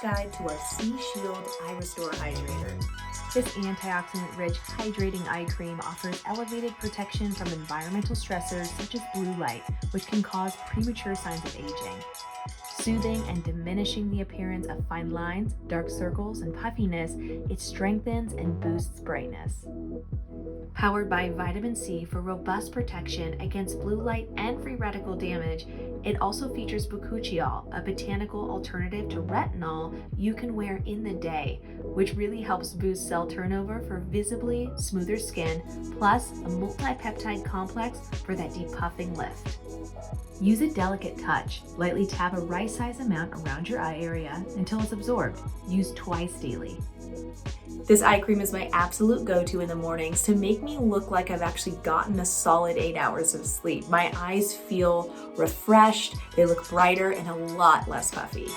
guide to our C-Shield Eye Restore Hydrator. This antioxidant-rich hydrating eye cream offers elevated protection from environmental stressors such as blue light, which can cause premature signs of aging. Soothing and diminishing the appearance of fine lines, dark circles, and puffiness, it strengthens and boosts brightness. Powered by vitamin C for robust protection against blue light and free radical damage, it also features bakuchiol, a botanical alternative to retinol you can wear in the day, which really helps boost cell turnover for visibly smoother skin, plus a multi-peptide complex for that depuffing lift. Use a delicate touch. Lightly tap a right-size amount around your eye area until it's absorbed. Use twice daily. This eye cream is my absolute go-to in the mornings to make me look like I've actually gotten a solid 8 hours of sleep. My eyes feel refreshed, they look brighter, and a lot less puffy.